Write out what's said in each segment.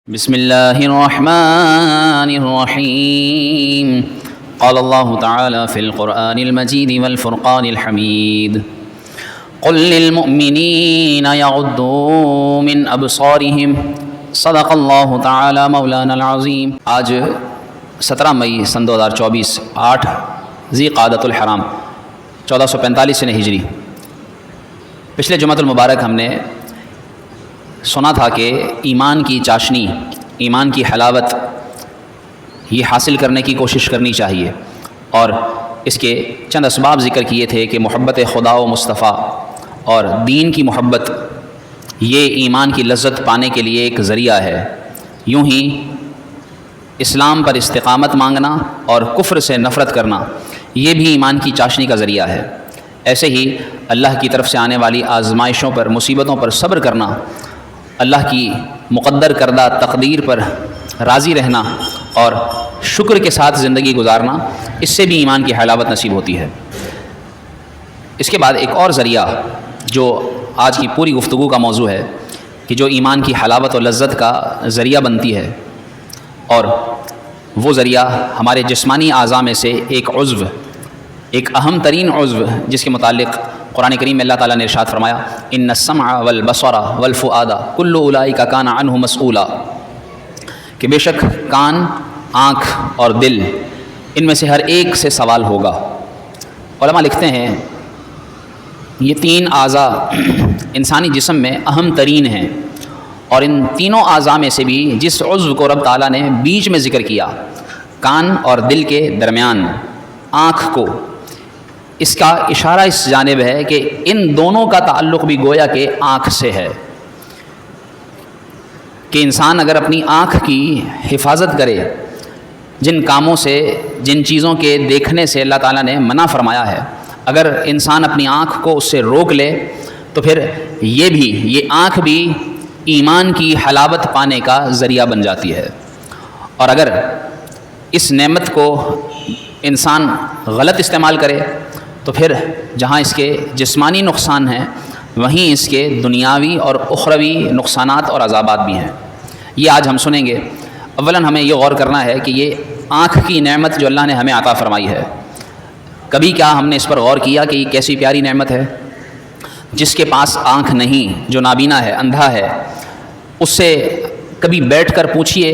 بسم اللہ الرحمن الرحیم قال اللہ تعالی فی القرآن المجید والفرقان الحمید قل للمؤمنین یغضوا من ابصارہم صدق اللہ تعالی مولانا العظیم۔ آج 17 مئی سن 2024 8 ذی قعدۃ الحرام 1445 ہجری۔ پچھلے جمعۃ المبارک ہم نے سنا تھا کہ ایمان کی چاشنی، ایمان کی حلاوت یہ حاصل کرنے کی کوشش کرنی چاہیے، اور اس کے چند اسباب ذکر کیے تھے کہ محبت خدا و مصطفیٰ اور دین کی محبت یہ ایمان کی لذت پانے کے لیے ایک ذریعہ ہے۔ یوں ہی اسلام پر استقامت مانگنا اور کفر سے نفرت کرنا یہ بھی ایمان کی چاشنی کا ذریعہ ہے۔ ایسے ہی اللہ کی طرف سے آنے والی آزمائشوں پر، مصیبتوں پر صبر کرنا، اللہ کی مقدر کردہ تقدیر پر راضی رہنا اور شکر کے ساتھ زندگی گزارنا، اس سے بھی ایمان کی حلاوت نصیب ہوتی ہے۔ اس کے بعد ایک اور ذریعہ جو آج کی پوری گفتگو کا موضوع ہے کہ جو ایمان کی حلاوت و لذت کا ذریعہ بنتی ہے، اور وہ ذریعہ ہمارے جسمانی اعضاء میں سے ایک عضو، ایک اہم ترین عضو جس کے متعلق قرآن کریم میں اللہ تعالیٰ نے ارشاد فرمایا ان السمع والبصر والفؤاد کل اولئک کان عنہ مسئولا، کہ بے شک کان، آنکھ اور دل ان میں سے ہر ایک سے سوال ہوگا۔ علماء لکھتے ہیں یہ تین اعضاء انسانی جسم میں اہم ترین ہیں، اور ان تینوں اعضاء میں سے بھی جس عضو کو رب تعالیٰ نے بیچ میں ذکر کیا، کان اور دل کے درمیان آنکھ کو، اس کا اشارہ اس جانب ہے کہ ان دونوں کا تعلق بھی گویا کہ آنکھ سے ہے، کہ انسان اگر اپنی آنکھ کی حفاظت کرے، جن کاموں سے، جن چیزوں کے دیکھنے سے اللہ تعالیٰ نے منع فرمایا ہے، اگر انسان اپنی آنکھ کو اس سے روک لے تو پھر یہ آنکھ بھی ایمان کی حلاوت پانے کا ذریعہ بن جاتی ہے۔ اور اگر اس نعمت کو انسان غلط استعمال کرے تو پھر جہاں اس کے جسمانی نقصان ہیں وہیں اس کے دنیاوی اور اخروی نقصانات اور عذابات بھی ہیں۔ یہ آج ہم سنیں گے۔ اولاً ہمیں یہ غور کرنا ہے کہ یہ آنکھ کی نعمت جو اللہ نے ہمیں عطا فرمائی ہے، کبھی کیا ہم نے اس پر غور کیا کہ یہ کیسی پیاری نعمت ہے؟ جس کے پاس آنکھ نہیں، جو نابینا ہے، اندھا ہے، اس سے کبھی بیٹھ کر پوچھئے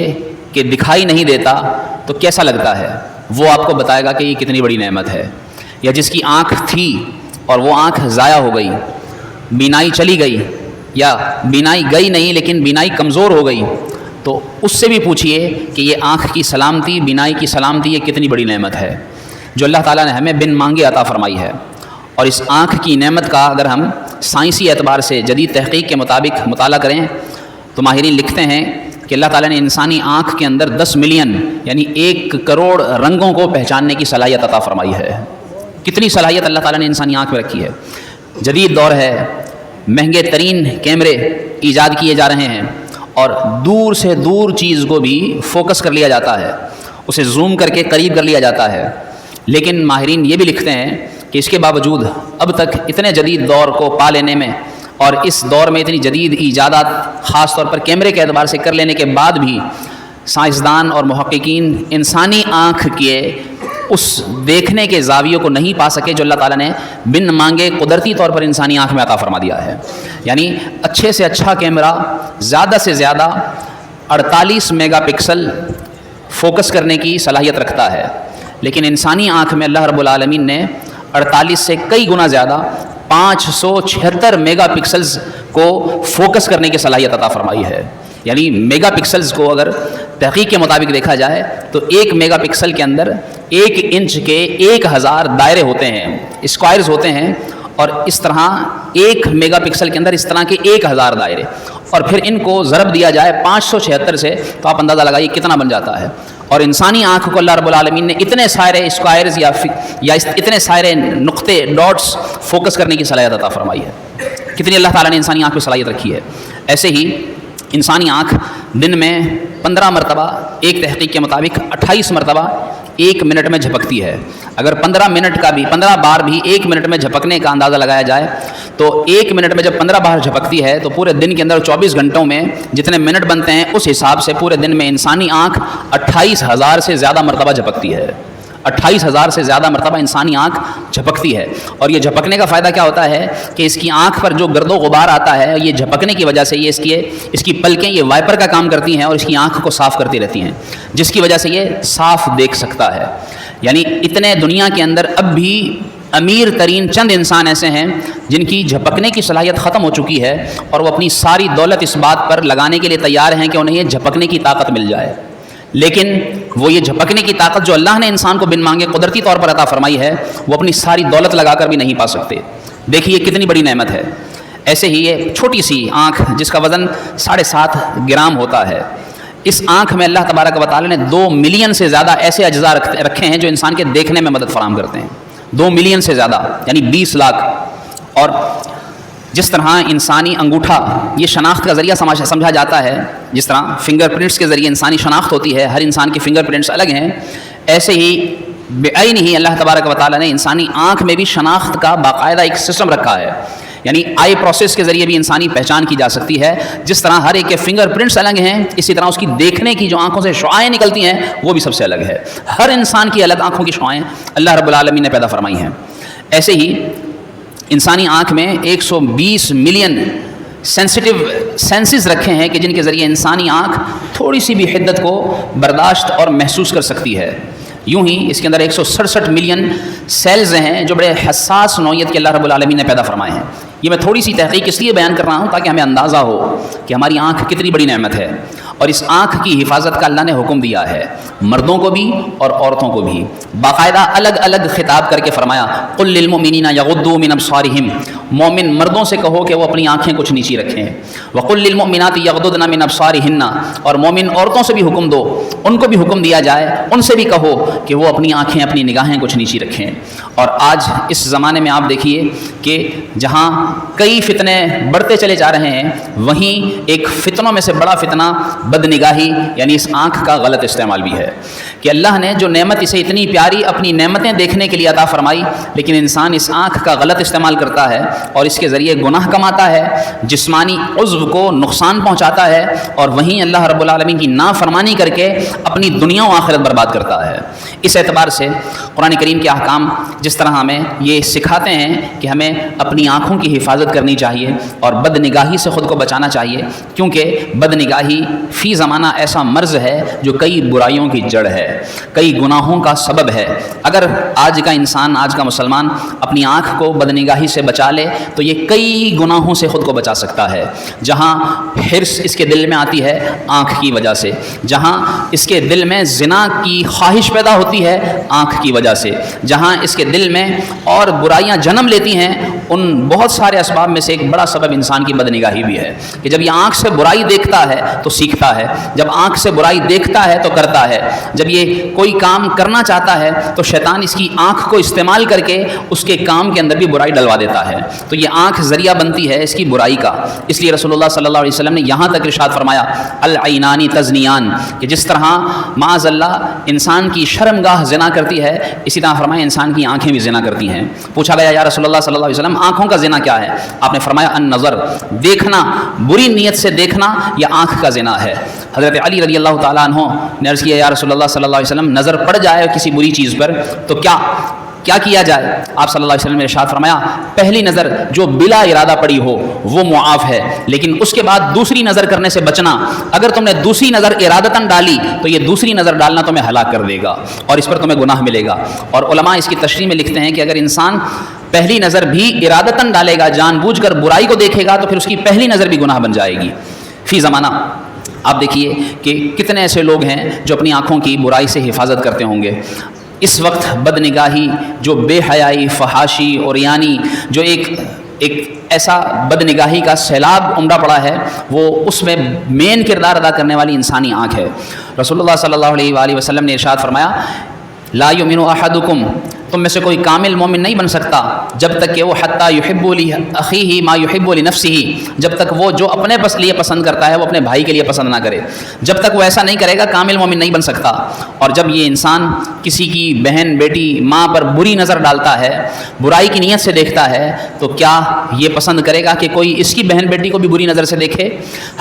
کہ دکھائی نہیں دیتا تو کیسا لگتا ہے؟ وہ آپ کو بتائے گا کہ یہ کتنی بڑی نعمت ہے۔ یا جس کی آنکھ تھی اور وہ آنکھ ضائع ہو گئی، بینائی چلی گئی، یا بینائی گئی نہیں لیکن بینائی کمزور ہو گئی، تو اس سے بھی پوچھئے کہ یہ آنکھ کی سلامتی، بینائی کی سلامتی یہ کتنی بڑی نعمت ہے جو اللہ تعالیٰ نے ہمیں بن مانگے عطا فرمائی ہے۔ اور اس آنکھ کی نعمت کا اگر ہم سائنسی اعتبار سے جدید تحقیق کے مطابق مطالعہ کریں تو ماہرین لکھتے ہیں کہ اللہ تعالیٰ نے انسانی آنکھ کے اندر 10 ملین یعنی 1 کروڑ رنگوں کو پہچاننے کی صلاحیت عطا فرمائی ہے۔ کتنی صلاحیت اللہ تعالیٰ نے انسانی آنکھ میں رکھی ہے۔ جدید دور ہے، مہنگے ترین کیمرے ایجاد کیے جا رہے ہیں، اور دور سے دور چیز کو بھی فوکس کر لیا جاتا ہے، اسے زوم کر کے قریب کر لیا جاتا ہے۔ لیکن ماہرین یہ بھی لکھتے ہیں کہ اس کے باوجود اب تک اتنے جدید دور کو پا لینے میں، اور اس دور میں اتنی جدید ایجادات خاص طور پر کیمرے کے اعتبار سے کر لینے کے بعد بھی سائنسدان اور محققین انسانی آنکھ کے اس دیکھنے کے زاویوں کو نہیں پا سکے جو اللہ تعالیٰ نے بن مانگے قدرتی طور پر انسانی آنکھ میں عطا فرما دیا ہے۔ یعنی اچھے سے اچھا کیمرہ زیادہ سے زیادہ 48 میگا پکسل فوکس کرنے کی صلاحیت رکھتا ہے، لیکن انسانی آنکھ میں اللہ رب العالمین نے 48 سے کئی گنا زیادہ 576 میگا پکسلز کو فوکس کرنے کی صلاحیت عطا فرمائی ہے۔ یعنی میگا پکسلز کو اگر تحقیق کے مطابق دیکھا جائے تو 1 میگا پکسل کے اندر 1 انچ کے 1000 دائرے ہوتے ہیں، اسکوائرز ہوتے ہیں، اور اس طرح 1 میگا پکسل کے اندر اس طرح کے 1000 دائرے، اور پھر ان کو ضرب دیا جائے 576 سے تو آپ اندازہ لگائیے کتنا بن جاتا ہے۔ اور انسانی آنکھ کو اللہ رب العالمین نے اتنے سارے اسکوائرز یا اتنے سارے نقطے، ڈاٹس فوکس کرنے کی صلاحیت عطا فرمائی ہے۔ کتنی اللہ تعالیٰ نے انسانی آنکھ میں صلاحیت رکھی ہے۔ ایسے ہی انسانی آنکھ دن میں 15 مرتبہ، ایک تحقیق کے مطابق 28 مرتبہ 1 منٹ میں جھپکتی ہے. اگر 15 بار بھی 1 منٹ میں جھپکنے کا اندازہ لگایا جائے تو 1 منٹ میں جب 15 بار جھپکتی ہے تو پورے دن کے اندر 24 گھنٹوں میں جتنے منٹ بنتے ہیں اس حساب سے پورے دن میں انسانی آنکھ 28,000 سے زیادہ مرتبہ جھپکتی ہے. 28,000 سے زیادہ مرتبہ انسانی آنکھ جھپکتی ہے. اور یہ جھپکنے کا فائدہ کیا ہوتا ہے کہ اس کی آنکھ پر جو گرد و غبار آتا ہے یہ جھپکنے کی وجہ سے یہ اس کی پلکیں یہ وائپر کا کام کرتی ہیں اور اس کی آنکھ کو صاف کرتی رہتی ہیں، جس کی وجہ سے یہ صاف دیکھ سکتا ہے. یعنی اتنے دنیا کے اندر اب بھی امیر ترین چند انسان ایسے ہیں جن کی جھپکنے کی صلاحیت ختم ہو چکی ہے اور وہ اپنی ساری دولت اس بات پر لگانے کے لیے تیار ہیں کہ انہیں یہ جھپکنے کی طاقت مل جائے، لیکن وہ یہ جھپکنے کی طاقت جو اللہ نے انسان کو بن مانگے قدرتی طور پر عطا فرمائی ہے وہ اپنی ساری دولت لگا کر بھی نہیں پا سکتے. دیکھیے کتنی بڑی نعمت ہے. ایسے ہی یہ چھوٹی سی آنکھ جس کا وزن 7.5 گرام ہوتا ہے، اس آنکھ میں اللہ تبارک و تعالی نے 2 ملین سے زیادہ ایسے اجزاء رکھے ہیں جو انسان کے دیکھنے میں مدد فراہم کرتے ہیں. 2 ملین سے زیادہ یعنی 20 لاکھ. اور جس طرح انسانی انگوٹھا یہ شناخت کا ذریعہ سمجھا جاتا ہے، جس طرح فنگر پرنٹس کے ذریعے انسانی شناخت ہوتی ہے، ہر انسان کی فنگر پرنٹس الگ ہیں، ایسے ہی بعین ہی اللہ تبارک و تعالی نے انسانی آنکھ میں بھی شناخت کا باقاعدہ ایک سسٹم رکھا ہے. یعنی آئی پروسیس کے ذریعے بھی انسانی پہچان کی جا سکتی ہے. جس طرح ہر ایک کے فنگر پرنٹس الگ ہیں، اسی طرح اس کی دیکھنے کی جو آنکھوں سے شعاعیں نکلتی ہیں وہ بھی سب سے الگ ہے. ہر انسان کی الگ آنکھوں کی شعاعیں اللہ رب العالمین نے پیدا فرمائی ہیں. ایسے ہی انسانی آنکھ میں 120 ملین سینسٹیو سینسز رکھے ہیں کہ جن کے ذریعے انسانی آنکھ تھوڑی سی بھی حدت کو برداشت اور محسوس کر سکتی ہے. یوں ہی اس کے اندر 167 ملین سیلز ہیں جو بڑے حساس نوعیت کے اللہ رب العالمین نے پیدا فرمائے ہیں. یہ میں تھوڑی سی تحقیق اس لیے بیان کر رہا ہوں تاکہ ہمیں اندازہ ہو کہ ہماری آنکھ کتنی بڑی نعمت ہے. اور اس آنکھ کی حفاظت کا اللہ نے حکم دیا ہے مردوں کو بھی اور عورتوں کو بھی. باقاعدہ الگ الگ خطاب کر کے فرمایا قل للمؤمنین یغضوا من ابصارہم، مومن مردوں سے کہو کہ وہ اپنی آنکھیں کچھ نیچی رکھیں. وقل للمؤمنات یغضضن من ابصارہن، اور مومن عورتوں سے بھی حکم دو، ان کو بھی حکم دیا جائے، ان سے بھی کہو کہ وہ اپنی آنکھیں اپنی نگاہیں کچھ نیچی رکھیں. اور آج اس زمانے میں آپ دیکھیے کہ جہاں کئی فتنے بڑھتے چلے جا رہے ہیں وہیں ایک فتنوں میں سے بڑا فتنہ بد نگاہی یعنی اس آنکھ کا غلط استعمال بھی ہے کہ اللہ نے جو نعمت اسے اتنی پیاری اپنی نعمتیں دیکھنے کے لیے عطا فرمائی، لیکن انسان اس آنکھ کا غلط استعمال کرتا ہے اور اس کے ذریعے گناہ کماتا ہے، جسمانی عضو کو نقصان پہنچاتا ہے اور وہیں اللہ رب العالمین کی نافرمانی کر کے اپنی دنیا و آخرت برباد کرتا ہے. اس اعتبار سے قرآن کریم کے احکام جس طرح ہمیں یہ سکھاتے ہیں کہ ہمیں اپنی آنکھوں کی حفاظت کرنی چاہیے اور بد نگاہی سے خود کو بچانا چاہیے، کیونکہ بد نگاہی فی زمانہ ایسا مرض ہے جو کئی برائیوں کی جڑ ہے، کئی گناہوں کا سبب ہے. اگر آج کا انسان، آج کا مسلمان اپنی آنکھ کو بد نگاہی سے بچا لے تو یہ کئی گناہوں سے خود کو بچا سکتا ہے. جہاں حرص اس کے دل میں آتی ہے آنکھ کی وجہ سے، جہاں اس کے دل میں زنا کی خواہش پیدا ہوتی ہے آنکھ کی وجہ سے، جہاں اس کے دل میں اور برائیاں جنم لیتی ہیں، ان بہت سارے اسباب میں سے ایک بڑا سبب انسان کی بد نگاہی بھی ہے کہ جب یہ آنکھ سے برائی دیکھتا ہے تو سیکھتا ہے، جب آنکھ سے برائی دیکھتا ہے تو کرتا ہے، جب یہ کوئی کام کرنا چاہتا ہے تو شیطان اس کی آنکھ کو استعمال کر کے اس کے کام کے اندر بھی برائی ڈلوا دیتا ہے. تو یہ آنکھ ذریعہ بنتی ہے اس کی برائی کا. اس لیے رسول اللہ صلی اللہ علیہ وسلم نے یہاں تک ارشاد فرمایا العینان تزنیان، کہ جس طرح معاذ اللہ انسان کی شرمگاہ زنا کرتی ہے اسی طرح فرمایا انسان کی آنکھیں بھی زنا کرتی ہیں. پوچھا گیا یا رسول اللہ صلی اللہ علیہ وسلم آنکھوں کا زنا کیا ہے؟ آپ نے فرمایا النظر، دیکھنا، بری نیت سے دیکھنا یہ آنکھ کا زنا ہے. حضرت علی رضی اللہ تعالیٰ عنہ نے عرض کیا یا رسول اللہ صلی اللہ علیہ وسلم نظر پڑ جائے کسی بری چیز پر تو کیا کیا جائے؟ آپ صلی اللہ علیہ وسلم نے ارشاد فرمایا پہلی نظر جو بلا ارادہ پڑی ہو وہ معاف ہے، لیکن اس کے بعد دوسری نظر کرنے سے بچنا. اگر تم نے دوسری نظر ارادتاً ڈالی تو یہ دوسری نظر ڈالنا تمہیں ہلاک کر دے گا اور اس پر تمہیں گناہ ملے گا. اور علماء اس کی تشریح میں لکھتے ہیں کہ اگر انسان پہلی نظر بھی ارادتاً ڈالے گا، جان بوجھ کر برائی کو دیکھے گا، تو پھر اس کی پہلی نظر بھی گناہ بن جائے گی. فی زمانہ آپ دیکھیے کہ کتنے ایسے لوگ ہیں جو اپنی آنکھوں کی برائی سے حفاظت کرتے ہوں گے. اس وقت بد نگاہی، جو بے حیائی، فحاشی اور یعنی جو ایک ایسا بد نگاہی کا سیلاب عمدہ پڑا ہے، وہ اس میں مین کردار ادا کرنے والی انسانی آنکھ ہے. رسول اللہ صلی اللہ علیہ وآلہ وسلم نے ارشاد فرمایا لا یؤمن احدکم تم میں سے کوئی کامل مومن نہیں بن سکتا جب تک کہ وہ حتیٰ یحب لأخیہ ما یحب لنفسہ، جب تک وہ جو اپنے لیے پسند کرتا ہے وہ اپنے بھائی کے لیے پسند نہ کرے. جب تک وہ ایسا نہیں کرے گا کامل مومن نہیں بن سکتا. اور جب یہ انسان کسی کی بہن بیٹی ماں پر بری نظر ڈالتا ہے، برائی کی نیت سے دیکھتا ہے، تو کیا یہ پسند کرے گا کہ کوئی اس کی بہن بیٹی کو بھی بری نظر سے دیکھے؟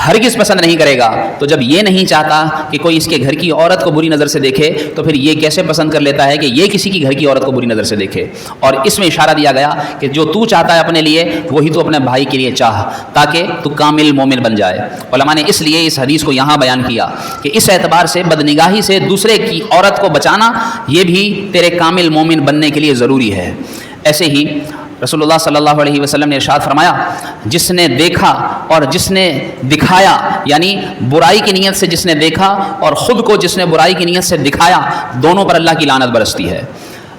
ہرگز پسند نہیں کرے گا. تو جب یہ نہیں چاہتا کہ کوئی اس کے گھر کی عورت کو بری نظر سے دیکھے تو پھر یہ کیسے پسند کر لیتا ہے کہ یہ کسی کی گھر کی عورت کو بری نظر سے دیکھے؟ اور اس میں اشارہ دیا گیا کہ جو تو چاہتا ہے اپنے لیے وہی تو اپنے بھائی کے لیے چاہ، تاکہ تو کامل مومن بن جائے. علماء نے اس لیے اس حدیث کو یہاں بیان کیا کہ اس اعتبار سے بدنگاہی سے دوسرے کی عورت کو بچانا یہ بھی تیرے کامل مومن بننے کے لیے ضروری ہے. ایسے ہی رسول اللہ صلی اللہ علیہ وسلم نے ارشاد فرمایا، جس نے دیکھا اور جس نے دکھایا، یعنی برائی کی نیت سے جس نے دیکھا اور خود کو جس نے برائی کی نیت سے دکھایا، دونوں پر اللہ کی لعنت برستی ہے.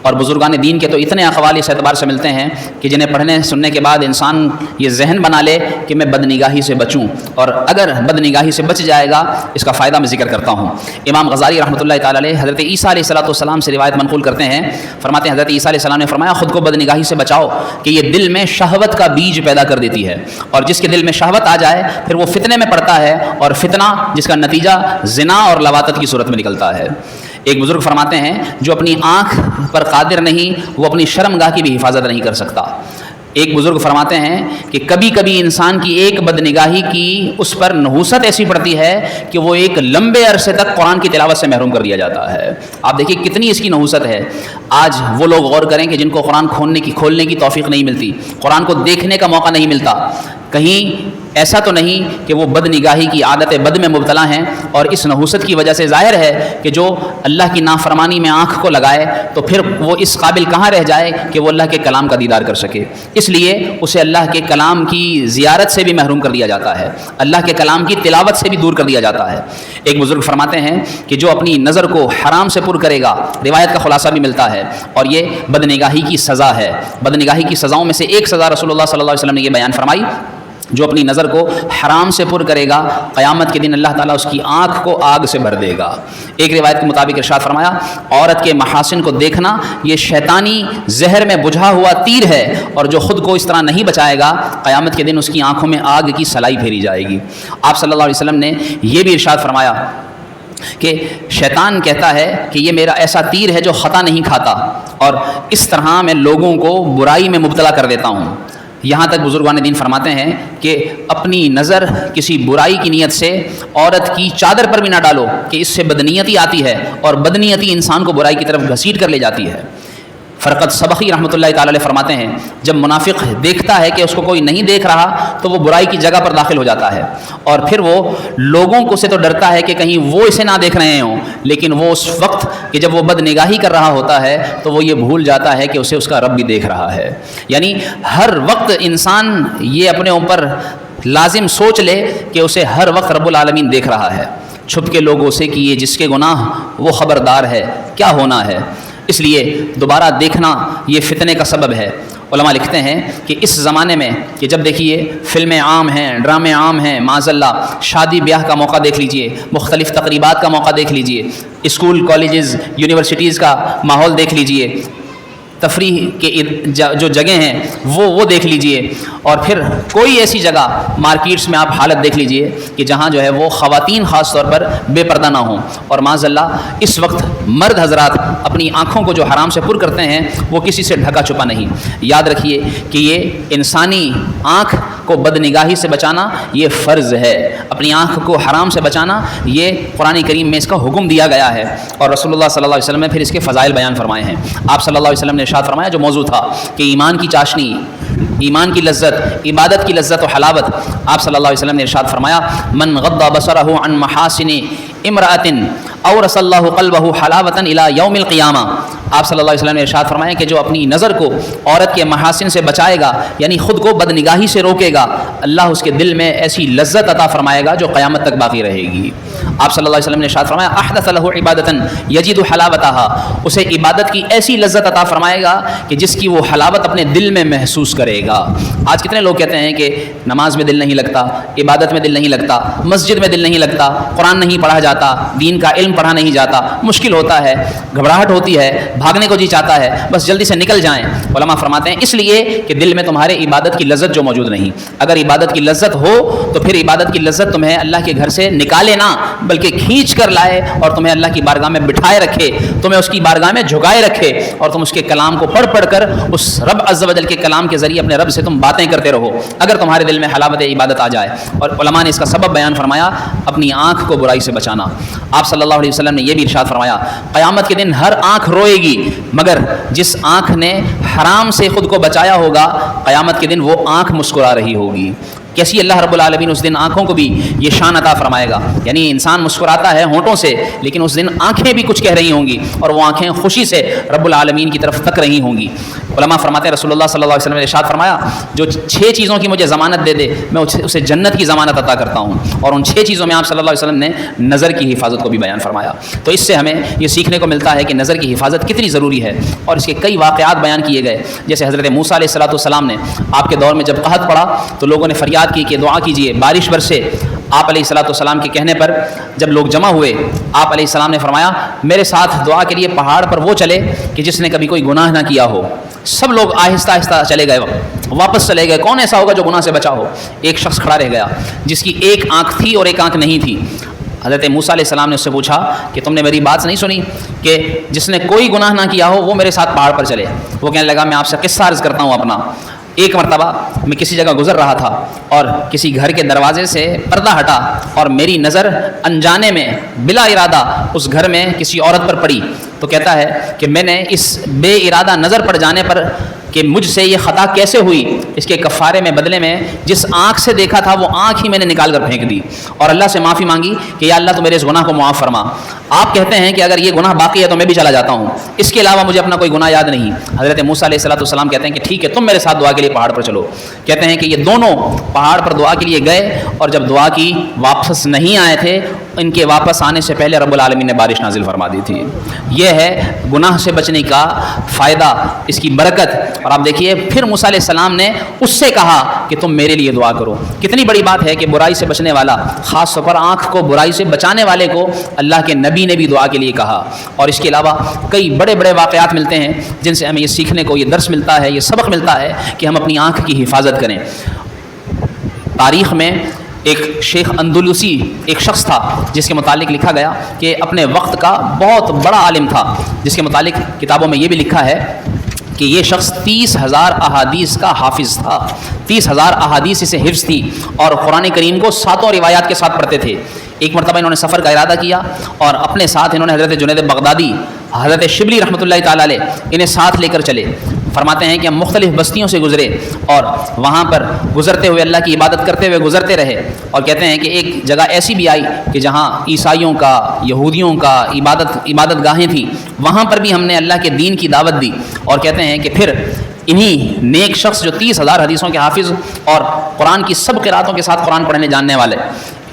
اور بزرگان دین کے تو اتنے اقوال اس اعتبار سے ملتے ہیں کہ جنہیں پڑھنے سننے کے بعد انسان یہ ذہن بنا لے کہ میں بدنگاہی سے بچوں، اور اگر بدنگاہی سے بچ جائے گا اس کا فائدہ میں ذکر کرتا ہوں. امام غزالی رحمۃ اللہ تعالی علیہ حضرت عیسیٰ علیہ السلام سے روایت منقول کرتے ہیں، فرماتے ہیں حضرت عیسیٰ علیہ السلام نے فرمایا خود کو بدنگاہی سے بچاؤ کہ یہ دل میں شہوت کا بیج پیدا کر دیتی ہے، اور جس کے دل میں شہوت آ جائے پھر وہ فتنے میں پڑتا ہے، اور فتنہ جس کا نتیجہ زنا اور لواطت کی صورت میں نکلتا ہے. ایک بزرگ فرماتے ہیں جو اپنی آنکھ پر قادر نہیں وہ اپنی شرمگاہ کی بھی حفاظت نہیں کر سکتا. ایک بزرگ فرماتے ہیں کہ کبھی کبھی انسان کی ایک بدنگاہی کی اس پر نحوست ایسی پڑتی ہے کہ وہ ایک لمبے عرصے تک قرآن کی تلاوت سے محروم کر دیا جاتا ہے. آپ دیکھیے کتنی اس کی نحوست ہے. آج وہ لوگ غور کریں کہ جن کو قرآن کھولنے کی توفیق نہیں ملتی، قرآن کو دیکھنے کا موقع نہیں ملتا، کہیں ایسا تو نہیں کہ وہ بدنگاہی کی عادت بد میں مبتلا ہیں، اور اس نحوست کی وجہ سے ظاہر ہے کہ جو اللہ کی نافرمانی میں آنکھ کو لگائے تو پھر وہ اس قابل کہاں رہ جائے کہ وہ اللہ کے کلام کا دیدار کر سکے. اس لیے اسے اللہ کے کلام کی زیارت سے بھی محروم کر دیا جاتا ہے، اللہ کے کلام کی تلاوت سے بھی دور کر دیا جاتا ہے. ایک بزرگ فرماتے ہیں کہ جو اپنی نظر کو حرام سے پر کرے گا، روایت کا خلاصہ بھی ملتا ہے، اور یہ بدنگاہی کی سزا ہے. بدنگاہی کی سزاؤں میں سے ایک سزا رسول اللہ صلی اللہ علیہ وسلم نے یہ بیان فرمائی، جو اپنی نظر کو حرام سے پر کرے گا قیامت کے دن اللہ تعالیٰ اس کی آنکھ کو آگ سے بھر دے گا. ایک روایت کے مطابق ارشاد فرمایا عورت کے محاسن کو دیکھنا یہ شیطانی زہر میں بجھا ہوا تیر ہے، اور جو خود کو اس طرح نہیں بچائے گا قیامت کے دن اس کی آنکھوں میں آگ کی سلائی پھیری جائے گی. آپ صلی اللہ علیہ وسلم نے یہ بھی ارشاد فرمایا کہ شیطان کہتا ہے کہ یہ میرا ایسا تیر ہے جو خطا نہیں کھاتا، اور اس طرح میں لوگوں کو برائی میں مبتلا کر دیتا ہوں. یہاں تک بزرگان دین فرماتے ہیں کہ اپنی نظر کسی برائی کی نیت سے عورت کی چادر پر بھی نہ ڈالو کہ اس سے بدنیتی آتی ہے، اور بدنیتی انسان کو برائی کی طرف گھسیٹ کر لے جاتی ہے. فرقت سبخی رحمۃ اللہ تعالی علیہ فرماتے ہیں جب منافق دیکھتا ہے کہ اس کو کوئی نہیں دیکھ رہا تو وہ برائی کی جگہ پر داخل ہو جاتا ہے، اور پھر وہ لوگوں کو سے تو ڈرتا ہے کہ کہیں وہ اسے نہ دیکھ رہے ہوں، لیکن وہ اس وقت کہ جب وہ بد نگاہی کر رہا ہوتا ہے تو وہ یہ بھول جاتا ہے کہ اسے اس کا رب بھی دیکھ رہا ہے. یعنی ہر وقت انسان یہ اپنے اوپر لازم سوچ لے کہ اسے ہر وقت رب العالمین دیکھ رہا ہے. چھپ کے لوگوں سے کیے جس کے گناہ وہ خبردار ہے کیا ہونا ہے. اس لیے دوبارہ دیکھنا یہ فتنے کا سبب ہے. علماء لکھتے ہیں کہ اس زمانے میں کہ جب دیکھیے فلمیں عام ہیں، ڈرامے عام ہیں، معاذ اللہ شادی بیاہ کا موقع دیکھ لیجئے، مختلف تقریبات کا موقع دیکھ لیجئے، اسکول کالجز یونیورسٹیز کا ماحول دیکھ لیجئے، تفریح کے جو جگہیں ہیں وہ دیکھ لیجئے، اور پھر کوئی ایسی جگہ مارکیٹس میں آپ حالت دیکھ لیجئے کہ جہاں جو ہے وہ خواتین خاص طور پر بے پردہ نہ ہوں. اور معاذ اللہ اس وقت مرد حضرات اپنی آنکھوں کو جو حرام سے پر کرتے ہیں وہ کسی سے ڈھکا چھپا نہیں. یاد رکھیے کہ یہ انسانی آنکھ کو بدنگاہی سے بچانا یہ فرض ہے، اپنی آنکھ کو حرام سے بچانا یہ قرآن کریم میں اس کا حکم دیا گیا ہے، اور رسول اللہ صلی اللہ علیہ وسلم نے پھر اس کے فضائل بیان فرمائے ہیں. آپ صلی اللہ علیہ وسلم نے ارشاد فرمایا جو موضوع تھا کہ ایمان کی چاشنی، ایمان کی لذت، عبادت کی لذت و حلاوت، آپ صلی اللہ علیہ وسلم نے ارشاد فرمایا من غض بصرہ عن محاسن امرأۃ اورث اللہ قلبہ حلاوۃ الی یوم القیامہ. آپ صلی اللہ علیہ وسلم نے ارشاد فرمایا کہ جو اپنی نظر کو عورت کے محاسن سے بچائے گا، یعنی خود کو بدنگاہی سے روکے گا، اللہ اس کے دل میں ایسی لذت عطا فرمائے گا جو قیامت تک باقی رہے گی. آپ صلی اللہ علیہ وسلم نے ارشاد فرمایا احدث له عبادۃ یجد حلاوتها، اسے عبادت کی ایسی لذت عطا فرمائے گا کہ جس کی وہ حلاوت اپنے دل میں محسوس کرے گا۔ آج کتنے لوگ کہتے ہیں کہ نماز میں دل نہیں لگتا، عبادت میں دل نہیں لگتا، مسجد میں دل نہیں لگتا، قرآن نہیں پڑھا جاتا، دین کا علم پڑھا نہیں جاتا، مشکل ہوتا ہے، گھبراہٹ ہوتی ہے، بھاگنے کو جی چاہتا ہے، بس جلدی سے نکل جائیں۔ علماء فرماتے ہیں اس لیے کہ دل میں تمہارے عبادت کی لذت جو موجود نہیں۔ اگر عبادت کی لذت ہو تو پھر عبادت کی لذت تمہیں اللہ کے گھر سے نکالے نہ بلکہ کھینچ کر لائے اور تمہیں اللہ کی بارگاہ میں بٹھائے رکھے، تمہیں اس کی بارگاہ میں جھکائے رکھے اور تم اس کے کلام کو پڑھ پڑھ کر اس رب عز و جل کے کلام کے ذریعے اپنے رب سے تم باتیں کرتے رہو، اگر تمہارے دل میں حلاوت عبادت آ جائے۔ اور علماء نے اس کا سبب بیان فرمایا اپنی آنکھ کو برائی سے بچانا۔ آپ صلی اللہ علیہ وسلم نے یہ بھی ارشاد فرمایا قیامت کے دن ہر آنکھ روئے گی مگر جس آنکھ نے حرام سے خود کو بچایا ہوگا قیامت کے دن وہ آنکھ مسکرا رہی ہوگی۔ کیسی اللہ رب العالمین اس دن آنکھوں کو بھی یہ شان عطا فرمائے گا، یعنی انسان مسکراتا ہے ہونٹوں سے لیکن اس دن آنکھیں بھی کچھ کہہ رہی ہوں گی اور وہ آنکھیں خوشی سے رب العالمین کی طرف تک رہی ہوں گی۔ علماء فرماتے ہیں رسول اللہ صلی اللہ علیہ وسلم نے ارشاد فرمایا جو 6 چیزوں کی مجھے ضمانت دے دے میں اسے جنت کی ضمانت عطا کرتا ہوں، اور ان 6 چیزوں میں آپ صلی اللہ علیہ وسلم نے نظر کی حفاظت کو بھی بیان فرمایا۔ تو اس سے ہمیں یہ سیکھنے کو ملتا ہے کہ نظر کی حفاظت کتنی ضروری ہے، اور اس کے کئی واقعات بیان کیے گئے، جیسے حضرت موسیٰ علیہ السلام نے آپ کے دور میں جب قحط پڑا تو لوگوں نے فریاد کی کہ دعا کیجیے بارش برسے۔ آپ علیہ السلام کے کہنے پر جب لوگ جمع ہوئے آپ علیہ السلام نے فرمایا میرے ساتھ دعا کے لیے پہاڑ پر وہ چلے کہ جس نے کبھی کوئی گناہ نہ کیا ہو۔ سب لوگ آہستہ آہستہ چلے گئے، واپس چلے گئے، کون ایسا ہوگا جو گناہ سے بچا ہو؟ ایک شخص کھڑا رہ گیا جس کی ایک آنکھ تھی اور ایک آنکھ نہیں تھی۔ حضرت موسیٰ علیہ السلام نے اس سے پوچھا کہ تم نے میری بات نہیں سنی کہ جس نے کوئی گناہ نہ کیا ہو وہ میرے ساتھ پہاڑ پر چلے؟ وہ کہنے لگا میں آپ سے قصہ عرض کرتا ہوں اپنا۔ ایک مرتبہ میں کسی جگہ گزر رہا تھا اور کسی گھر کے دروازے سے پردہ ہٹا اور میری نظر انجانے میں بلا ارادہ اس گھر میں کسی عورت پر پڑی، تو کہتا ہے کہ میں نے اس بے ارادہ نظر پڑ جانے پر کہ مجھ سے یہ خطا کیسے ہوئی اس کے کفارے میں بدلے میں جس آنکھ سے دیکھا تھا وہ آنکھ ہی میں نے نکال کر پھینک دی اور اللہ سے معافی مانگی کہ یا اللہ تو میرے اس گناہ کو معاف فرما۔ آپ کہتے ہیں کہ اگر یہ گناہ باقی ہے تو میں بھی چلا جاتا ہوں، اس کے علاوہ مجھے اپنا کوئی گناہ یاد نہیں۔ حضرت موسیٰ علیہ السلام کہتے ہیں کہ ٹھیک ہے تم میرے ساتھ دعا کے لیے پہاڑ پر چلو۔ کہتے ہیں کہ یہ دونوں پہاڑ پر دعا کے لیے گئے اور جب دعا کی واپس نہیں آئے تھے، ان کے واپس آنے سے پہلے رب العالمین نے بارش نازل فرما دی تھی۔ یہ ہے گناہ سے بچنے کا فائدہ، اس کی برکت۔ اور آپ دیکھیے پھر موسیٰ علیہ السلام نے اس سے کہا کہ تم میرے لیے دعا کرو۔ کتنی بڑی بات ہے کہ برائی سے بچنے والا، خاص طور پر آنکھ کو برائی سے بچانے والے کو اللہ کے نبی نے بھی دعا کے لیے کہا۔ اور اس کے علاوہ کئی بڑے بڑے واقعات ملتے ہیں جن سے ہمیں یہ سیکھنے کو، یہ درس ملتا ہے، یہ سبق ملتا ہے کہ ہم اپنی آنکھ کی حفاظت کریں۔ تاریخ میں ایک شیخ اندلسی ایک شخص تھا جس کے متعلق لکھا گیا کہ اپنے وقت کا بہت بڑا عالم تھا، جس کے متعلق کتابوں میں یہ بھی لکھا ہے کہ یہ شخص 30,000 احادیث کا حافظ تھا۔ 30,000 احادیث اسے حفظ تھی اور قرآن کریم کو 7 روایات کے ساتھ پڑھتے تھے۔ ایک مرتبہ انہوں نے سفر کا ارادہ کیا اور اپنے ساتھ انہوں نے حضرت جنید بغدادی، حضرت شبلی رحمۃ اللہ تعالیٰ علیہ انہیں ساتھ لے کر چلے۔ فرماتے ہیں کہ ہم مختلف بستیوں سے گزرے اور وہاں پر گزرتے ہوئے اللہ کی عبادت کرتے ہوئے گزرتے رہے، اور کہتے ہیں کہ ایک جگہ ایسی بھی آئی کہ جہاں عیسائیوں کا، یہودیوں کا عبادت گاہیں تھیں، وہاں پر بھی ہم نے اللہ کے دین کی دعوت دی۔ اور کہتے ہیں کہ پھر انہی نیک شخص جو 30,000 حدیثوں کے حافظ اور قرآن کی سب قراتوں کے ساتھ قرآن پڑھنے جاننے والے،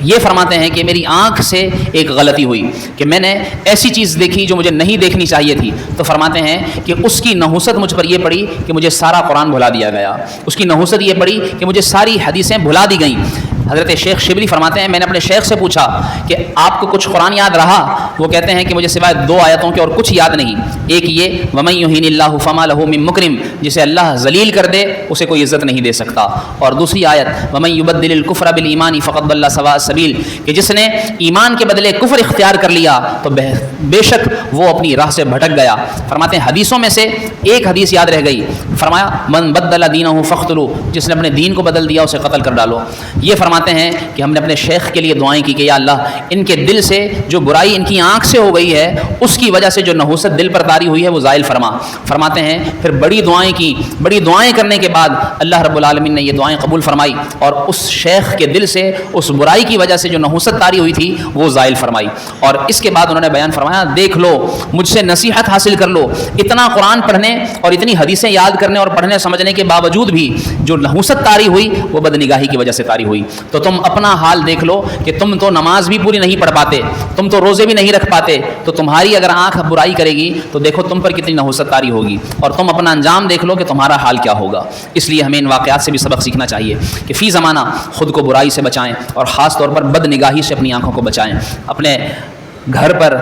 یہ فرماتے ہیں کہ میری آنکھ سے ایک غلطی ہوئی کہ میں نے ایسی چیز دیکھی جو مجھے نہیں دیکھنی چاہیے تھی۔ تو فرماتے ہیں کہ اس کی نحوست مجھ پر یہ پڑی کہ مجھے سارا قرآن بھلا دیا گیا، اس کی نحوست یہ پڑی کہ مجھے ساری حدیثیں بھلا دی گئیں۔ حضرت شیخ شبلی فرماتے ہیں میں نے اپنے شیخ سے پوچھا کہ آپ کو کچھ قرآن یاد رہا؟ وہ کہتے ہیں کہ مجھے سوائے 2 آیتوں کے اور کچھ یاد نہیں۔ ایک یہ وَمَن يُهِنِ اللَّهُ فَمَا لَهُ مِن مُكْرِمٍ، جسے اللہ ذلیل کر دے اسے کوئی عزت نہیں دے سکتا، اور دوسری آیت وَمَن يُبَدِّلِ الْكُفْرَ بِالْإِيمَانِ فَقَدْ ضَلَّ سَوَاءَ السَّبِيلِ، کہ جس نے ایمان کے بدلے کفر اختیار کر لیا تو بے شک وہ اپنی راہ سے بھٹک گیا۔ فرماتے ہیں حدیثوں میں سے ایک حدیث یاد رہ گئی، فرمایا من بدل دینہ فاقتلوہ، جس نے اپنے دین کو بدل دیا اسے قتل کر ڈالو۔ یہ فرماتے ہیں کہ ہم نے اپنے شیخ کے لیے دعائیں کی کہ یا اللہ ان کے دل سے جو برائی ان کی آنکھ سے ہو گئی ہے اس کی وجہ سے جو نحوست دل پر طاری ہوئی ہے وہ زائل فرما۔ فرماتے ہیں پھر بڑی دعائیں کی، بڑی دعائیں کرنے کے بعد اللہ رب العالمین نے یہ دعائیں قبول فرمائی اور اس شیخ کے دل سے اس برائی کی وجہ سے جو نحوست طاری ہوئی تھی وہ زائل فرمائی۔ اور اس کے بعد انہوں نے بیان فرمایا دیکھ لو مجھ سے نصیحت حاصل کر لو، اتنا قرآن پڑھنے اور اتنی حدیثیں یاد کرنے اور پڑھنے سمجھنے کے باوجود بھی جو نحوست طاری ہوئی وہ بدنگاہی کی وجہ سے طاری ہوئی۔ تو تم اپنا حال دیکھ لو کہ تم تو نماز بھی پوری نہیں پڑھ پاتے, تم تو روزے بھی نہیں رکھ پاتے, تو تمہاری اگر آنکھ برائی کرے گی تو دیکھو تم پر کتنی نحوست طاری ہوگی, اور تم اپنا انجام دیکھ لو کہ تمہارا حال کیا ہوگا. اس لیے ہمیں ان واقعات سے بھی سبق سیکھنا چاہیے کہ فی زمانہ خود کو برائی سے بچائیں, اور خاص طور پر بد نگاہی سے اپنی آنکھوں کو بچائیں. اپنے گھر پر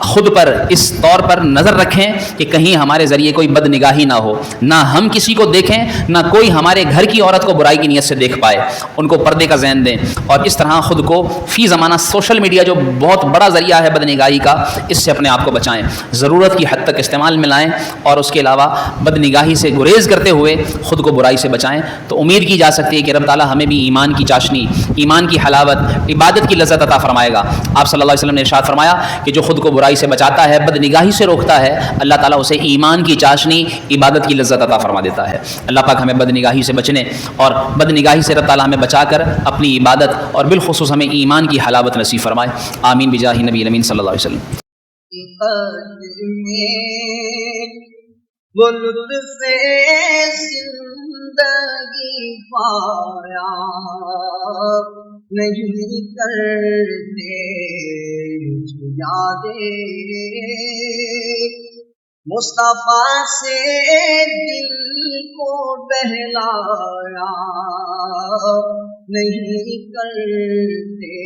خود پر اس طور پر نظر رکھیں کہ کہیں ہمارے ذریعے کوئی بد نگاہی نہ ہو, نہ ہم کسی کو دیکھیں, نہ کوئی ہمارے گھر کی عورت کو برائی کی نیت سے دیکھ پائے. ان کو پردے کا ذہن دیں, اور اس طرح خود کو فی زمانہ سوشل میڈیا جو بہت بڑا ذریعہ ہے بد نگاہی کا, اس سے اپنے آپ کو بچائیں, ضرورت کی حد تک استعمال میں لائیں, اور اس کے علاوہ بد نگاہی سے گریز کرتے ہوئے خود کو برائی سے بچائیں. تو امید کی جا سکتی ہے کہ رب تعالیٰ ہمیں بھی ایمان کی چاشنی, ایمان کی حلاوت, عبادت کی لذت عطا فرمائے گا. آپ صلی اللہ علیہ وسلم نے ارشاد فرمایا کہ جو خود کو برائی سے بچاتا ہے, بد نگاہی سے روکتا ہے, اللہ تعالیٰ اسے ایمان کی چاشنی, عبادت کی لذت عطا فرما دیتا ہے. اللہ پاک ہمیں بد نگاہی سے بچنے اور بد نگاہی سے رب تعالیٰ ہمیں بچا کر اپنی عبادت اور بالخصوص ہمیں ایمان کی حلاوت نصیب فرمائے. آمین بجاہ نبی الامین صلی اللہ علیہ وسلم. وہ لطف زندگی پایا نہیں کرتے یادیں, مصطفیٰ سے دل کو بہلایا نہیں کرتے